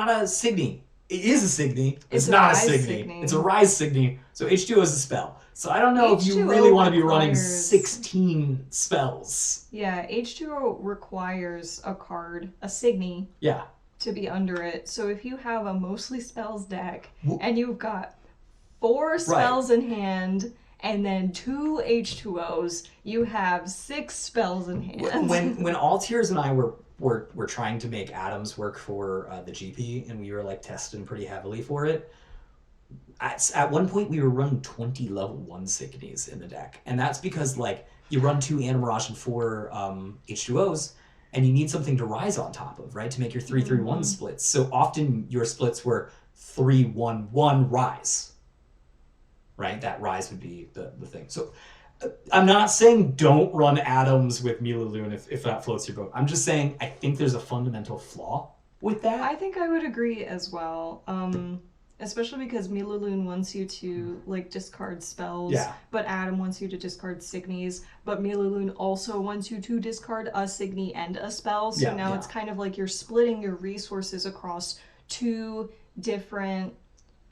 a Signy. It is a Signy. It's not a Signy. It's a Rise Signy. So H2O is a spell. So I don't know if you really want to be running 16 spells. Yeah, H2O requires a card, a Signy. Yeah. To be under it. So if you have a mostly spells deck and you've got 4 spells in hand and then 2 H2Os, you have 6 spells in hand. When Altiers and I were trying to make Adams work for the GP and we were like testing pretty heavily for it, at one point we were running 20 level 1 Signies in the deck. And that's because like you run 2 Animirage and 4 H2Os, and you need something to rise on top of, right? To make your 3-3-1 splits. So often your splits were 3-1-1 rise, right? That rise would be the thing. So I'm not saying don't run Adams with Milaloon if that floats your boat. I'm just saying I think there's a fundamental flaw with that. I think I would agree as well. Especially because Milaloon wants you to like discard spells, but Adam wants you to discard Signies, but Milaloon also wants you to discard a Signy and a spell, so now it's kind of like you're splitting your resources across 2 different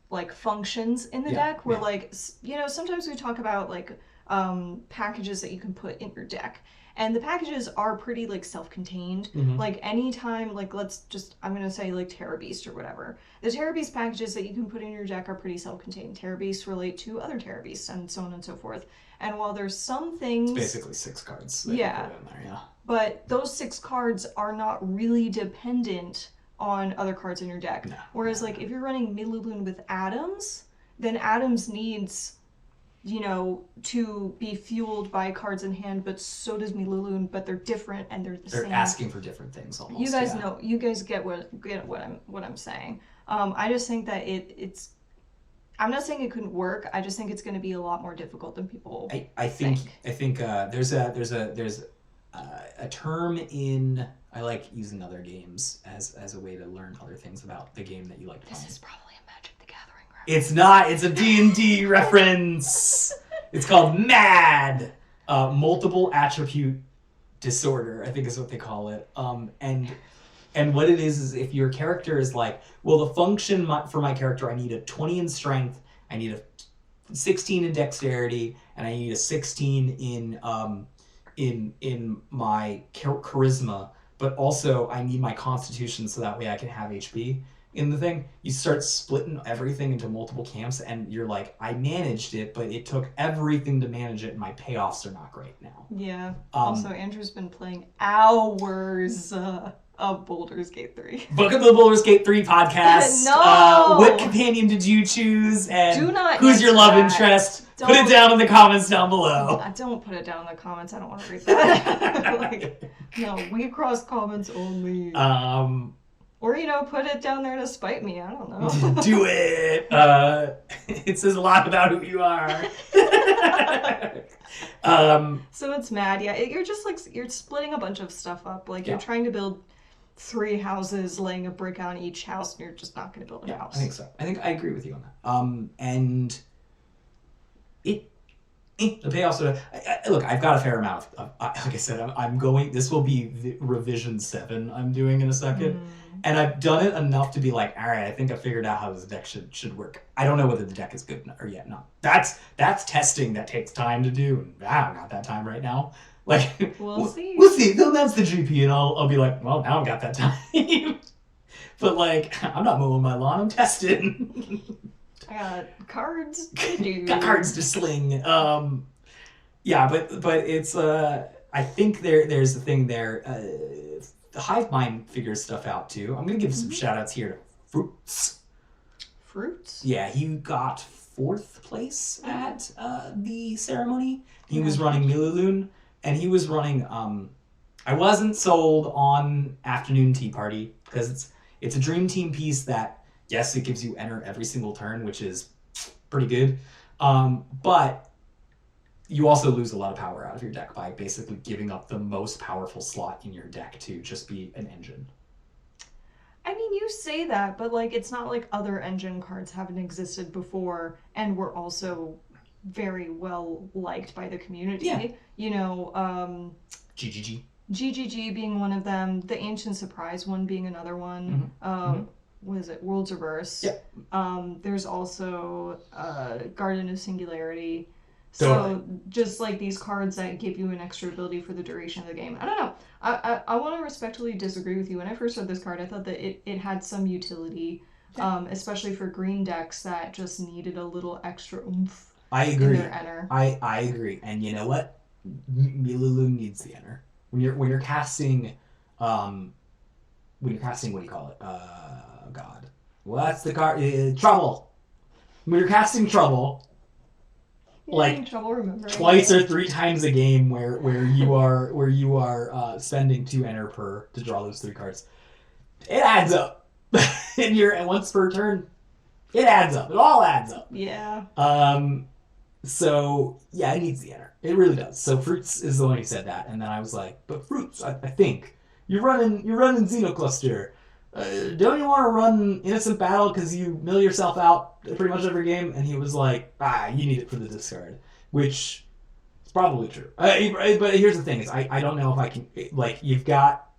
like functions in the deck, where like, you know, sometimes we talk about like packages that you can put in your deck. And the packages are pretty, like, self-contained. Like, anytime, like, I'm going to say, like, Terror Beast or whatever. The Terror Beast packages that you can put in your deck are pretty self-contained. Terror Beasts relate to other Terror Beasts and so on and so forth. And while there's some things... It's basically 6 cards that you put in there, But those 6 cards are not really dependent on other cards in your deck. No. Whereas, like, if you're running Milaloon with Adams, then Adams needs... you know, to be fueled by cards in hand, but so does Milaloon, but they're different and they're the same. They're asking for different things almost. You guys know, you guys get what I'm saying. I just think that it's I'm not saying it couldn't work. I just think it's going to be a lot more difficult than people I think there's a term in, I like using other games as a way to learn other things about the game that you like to play. This is probably a Magic the Gathering reference. It's not. It's a D&D reference. It's called MAD. Multiple Attribute Disorder, I think is what they call it. And what it is if your character is like, well, the function for my character, I need a 20 in strength, I need a 16 in dexterity, and I need a 16 in my charisma, but also I need my constitution so that way I can have HP in the thing. You start splitting everything into multiple camps, and you're like, I managed it, but it took everything to manage it, and my payoffs are not great now. Yeah. Also, Andrew's been playing hours of Baldur's Gate 3. Book of the Baldur's Gate 3 podcast. No! What companion did you choose? And do not who's your love that. interest? Put it down in the comments down below. Don't put it down in the comments. I don't want to read that. No, Wixoss comments only. Or, put it down there to spite me. I don't know. Do it. It says a lot about who you are. So it's mad. Yeah, you're just you're splitting a bunch of stuff up. You're trying to build 3 houses, laying a brick on each house, and you're just not going to build a house. I think so. I agree with you on that. And The payoffs are... Look, I've got a fair amount of... like I said, I'm going... This will be the revision 7 I'm doing in a second. And I've done it enough to be like, all right, I think I figured out how this deck should work. I don't know whether the deck is good or yet not. That's testing that takes time to do. And I don't got that time right now. Like, we'll see. We'll see. They'll announce the GP, and I'll be like, well, now I've got that time. But like, I'm not mowing my lawn. I'm testing. I got cards to do. Got cards to sling. Yeah, but it's I think there's the thing there. The Hive Mind figures stuff out too. I'm gonna give some shout outs here to Fruits. Fruits? Yeah, he got 4th place at the ceremony. He was running Mililune, and he was running I wasn't sold on Afternoon Tea Party because it's a Dream Team piece that, yes, it gives you enter every single turn, which is pretty good. But you also lose a lot of power out of your deck by basically giving up the most powerful slot in your deck to just be an engine. I mean, you say that, but like, it's not like other engine cards haven't existed before and were also very well liked by the community. Yeah. You know, GGG being one of them, the Ancient Surprise one being another one. What is it? Worlds Reverse. Yep. There's also Garden of Singularity. So just like these cards that give you an extra ability for the duration of the game. I don't know. I want to respectfully disagree with you. When I first read this card, I thought that it had some utility, especially for green decks that just needed a little extra oomph. I agree. In their enter. I agree. And you know what? Mililune needs the enter. When you're casting, what do you call it? God. What's the card? Trouble. When you're casting Trouble. Like twice or 3 times a game where you are spending 2 enter per to draw those 3 cards, it adds up. and once per turn, it adds up. It all adds up. Yeah. So yeah, it needs the enter. It really does. So Fruits is the one who said that, and then I was like, but Fruits, I think you're running Xenocluster. Don't you want to run Innocent Battle because you mill yourself out pretty much every game? And he was like, you need it for the discard, which is probably true. But here's the thing: is I don't know if I can, like, you've got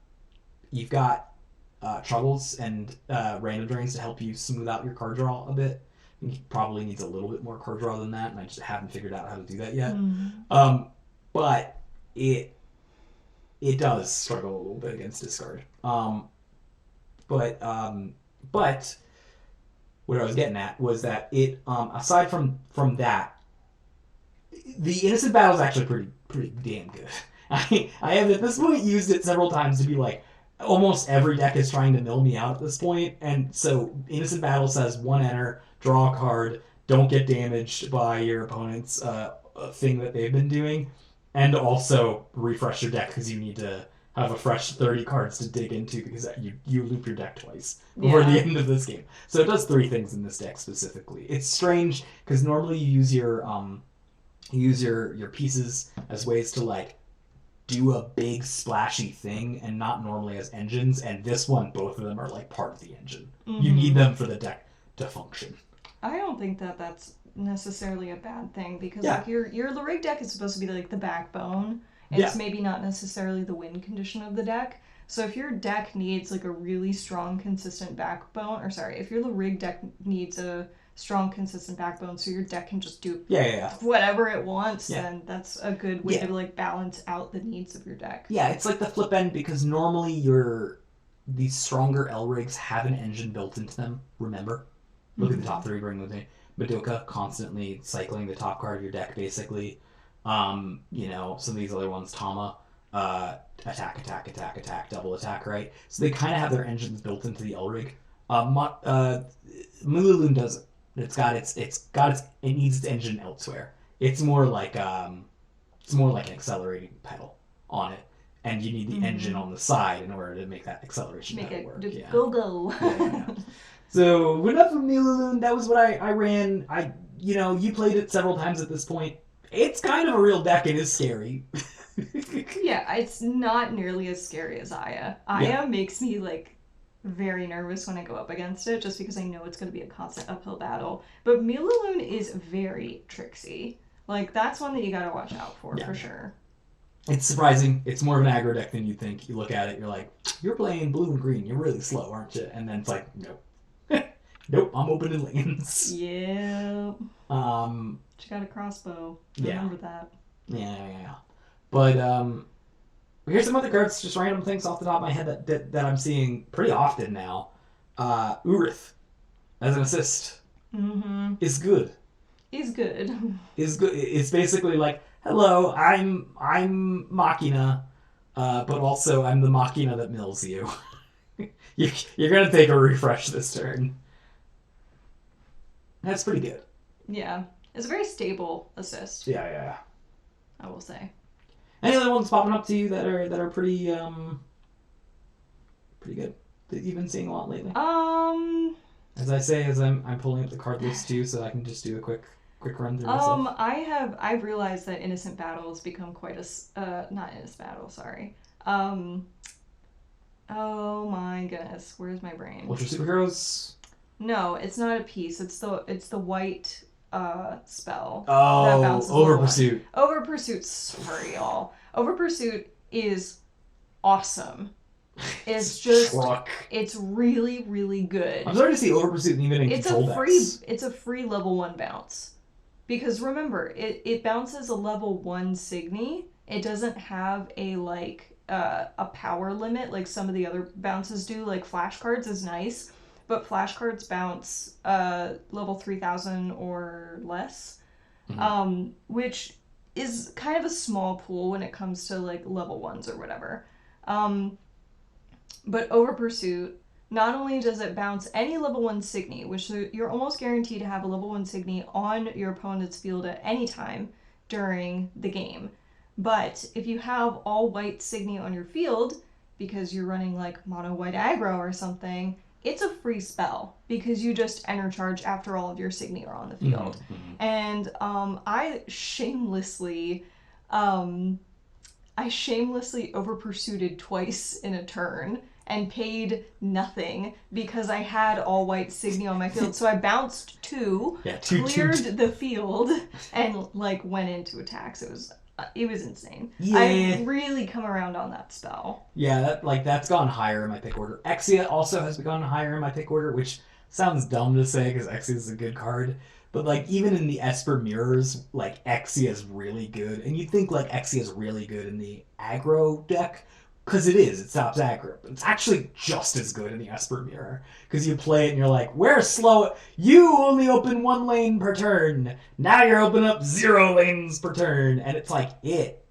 Troubles and Random Drains to help you smooth out your card draw a bit. He probably needs a little bit more card draw than that, and I just haven't figured out how to do that yet. But it does struggle a little bit against discard. But what I was getting at was that it, aside from that, the Innocent Battle is actually pretty damn good. I have at this point used it several times to be like, almost every deck is trying to mill me out at this point, and so Innocent Battle says 1 enter, draw a card, don't get damaged by your opponent's thing that they've been doing, and also refresh your deck because you need to have a fresh 30 cards to dig into because you loop your deck twice before the end of this game. So it does 3 things in this deck specifically. It's strange because normally you use your pieces as ways to like do a big splashy thing and not normally as engines, and this one, both of them are like part of the engine. You need them for the deck to function. I don't think that that's necessarily a bad thing because like your Lurig deck is supposed to be like the backbone. It's maybe not necessarily the win condition of the deck. So if your deck needs like a really strong, consistent backbone, if your Lurig deck needs a strong, consistent backbone so your deck can just do whatever it wants, then that's a good way to like balance out the needs of your deck. Yeah, it's like the flip end because normally these stronger Elrigs have an engine built into them, remember? Look at the top 3, bring with me. Madoka constantly cycling the top card of your deck, basically. Some of these other ones, Tama, attack, double attack, right? So they kind of have their engines built into the Elrig. Mililune doesn't. It needs its engine elsewhere. It's more like an accelerating pedal on it, and you need the engine on the side in order to make that acceleration pedal work. Go. Yeah. So enough of Mililune. That was what I ran. You played it several times at this point. It's kind of a real deck. It is scary. Yeah, it's not nearly as scary as Aya. Aya makes me like very nervous when I go up against it, just because I know it's going to be a constant uphill battle. But Mililune is very tricksy. Like, that's one that you gotta watch out for sure. It's surprising. It's more of an aggro deck than you think. You look at it, you're like, you're playing blue and green. You're really slow, aren't you? And then it's like, nope. Nope, I'm opening lanes. Yeah. She got a crossbow. Remember that. Yeah. But here's some other cards, just random things off the top of my head that I'm seeing pretty often now. Urith as an assist is good. Is good. It's basically like, hello, I'm Machina, but also I'm the Machina that mills you. You're gonna take a refresh this turn. That's pretty good. Yeah, it's a very stable assist. Yeah. I will say. Any other ones popping up to you that are pretty good that you've been seeing a lot lately? As I say, as I'm pulling up the card list too, so I can just do a quick run through myself. I've realized that Innocent Battle has become quite a not Innocent Battle, sorry. Oh my goodness, where's my brain? Ultra Superheroes? No, it's not a piece. It's the white spell. Oh, Over Pursuit. Over Pursuit, sorry y'all. Over Pursuit is awesome. It's just it's really, really good. I'm starting to see Over Pursuit even in control decks. It's a free level 1 bounce. Because remember, it bounces a level 1 Signy. It doesn't have a a power limit like some of the other bounces do. Like Flash Cards is nice, but Flash Cards bounce level 3000 or less, which is kind of a small pool when it comes to like level 1s or whatever. But Over Pursuit, not only does it bounce any level 1 Signy, which you're almost guaranteed to have a level 1 Signy on your opponent's field at any time during the game, but if you have all white Signy on your field, because you're running like mono white aggro or something, it's a free spell because you just enter charge after all of your Signy are on the field. And I shamelessly over pursuited twice in a turn and paid nothing because I had all white Signy on my field. So I bounced two, cleared the field, and like went into attacks. It was insane. Yeah. I really come around on that spell. Yeah, that's gone higher in my pick order. Exia also has gone higher in my pick order, which sounds dumb to say because Exia is a good card. But like even in the Esper Mirrors, like Exia is really good. And you'd think like Exia is really good in the aggro deck. Because it stops aggro. But it's actually just as good in the Esper Mirror. Because you play it and you're like, we're slow. You only open 1 lane per turn. Now you're opening up 0 lanes per turn. And it's like, it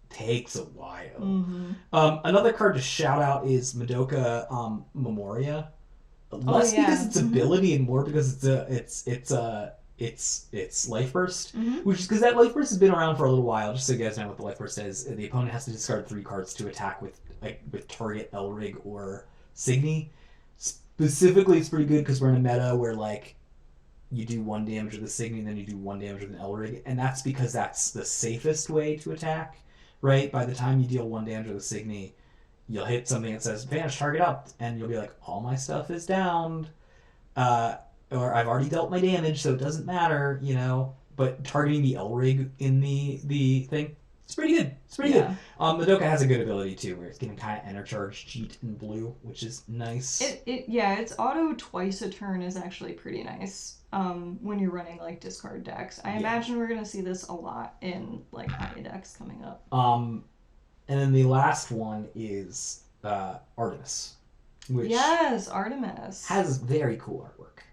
takes a while. Another card to shout out is Madoka Memoria. Less because it's ability and more because it's Life Burst, which is because that Life Burst has been around for a little while. Just so you guys know what the Life Burst is, the opponent has to discard 3 cards to attack with target Elrig or Signy. Specifically, it's pretty good because we're in a meta where like you do 1 damage with a Signy and then you do 1 damage with an Elrig, and that's because that's the safest way to attack. Right? By the time you deal 1 damage with a Signy, you'll hit something that says vanish target up, and you'll be like, all my stuff is downed. Or I've already dealt my damage, so it doesn't matter, you know. But targeting the Elrig in the thing, it's pretty good. It's pretty good. Madoka has a good ability too, where it's getting kind of enter charge cheat in blue, which is nice. Its auto twice a turn is actually pretty nice. When you're running like discard decks, I imagine we're gonna see this a lot in like high decks coming up. And then the last one is Artemis, which Artemis has very cool artwork.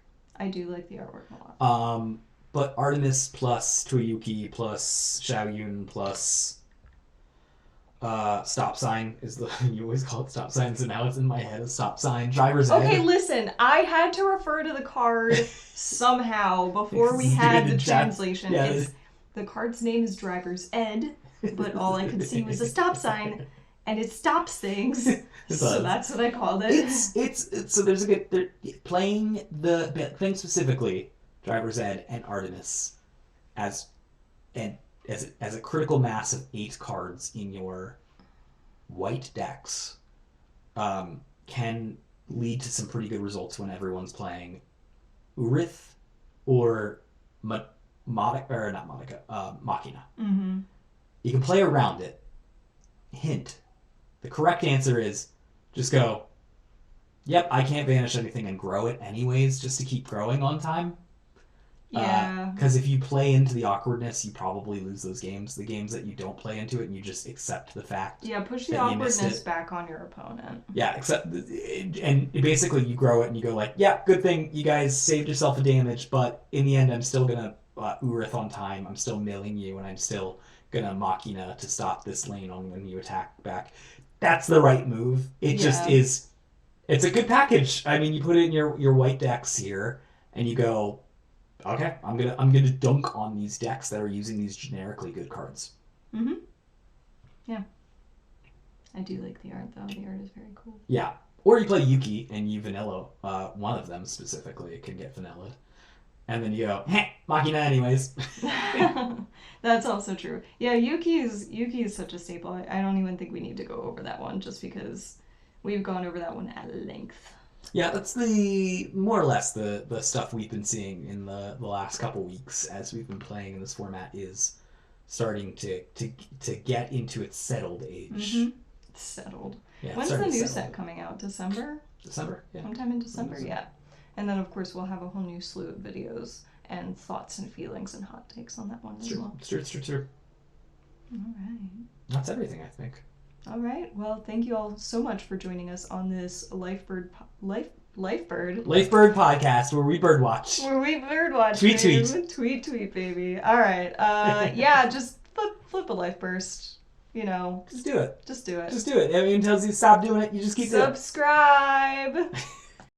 I do like the artwork a lot. But Artemis plus Toyuki plus Xiaoyun plus Stop Sign is the you always call it Stop Sign, so now it's in my head as Stop Sign. Driver's Ed. Okay, listen, I had to refer to the card somehow before we had the translation. Yeah, the card's name is Driver's Ed, but all I could see was a stop sign, and it stops things. So that's what I called it. It's so there's a good they're playing the thing specifically, Driver's Ed and Artemis as a critical mass of 8 cards in your white decks can lead to some pretty good results when everyone's playing Urith or Machina. Mm-hmm. You can play around it. Hint. The correct answer is just go, yep, I can't banish anything and grow it anyways just to keep growing on time. Yeah. Because if you play into the awkwardness, you probably lose those games. The games that you don't play into it and you just accept the fact. Yeah, push the awkwardness back on your opponent. Yeah, and basically you grow it and you go like, yeah, good thing you guys saved yourself a damage, but in the end I'm still going to Urith on time. I'm still milling you and I'm still going to Machina to stop this lane on when you attack back. That's the right move. It just is. It's a good package. I mean, you put it in your white decks here and you go, okay, I'm gonna dunk on these decks that are using these generically good cards. Mm-hmm. Yeah. I do like the art, though. The art is very cool. Yeah. Or you play Yuki and you vanilla one of them specifically. It can get vanillaed. And then you go, Machina anyways. That's also true. Yeah, Yuki is such a staple. I don't even think we need to go over that one just because we've gone over that one at length. Yeah, that's the more or less the stuff we've been seeing in the last couple weeks as we've been playing in this format is starting to get into its settled age. Mm-hmm. It's settled. Yeah, when's the new set coming out? December? December, yeah. Sometime in December, yeah. And then of course we'll have a whole new slew of videos and thoughts and feelings and hot takes on that one as well. It's true. All right. That's everything, I think. All right. Well, thank you all so much for joining us on this Lifebird podcast where we birdwatch. Tweet, baby. All right. Yeah, just flip a life burst. You know. Just do it. Just do it. I mean, until you stop doing it, you just keep doing it. Subscribe.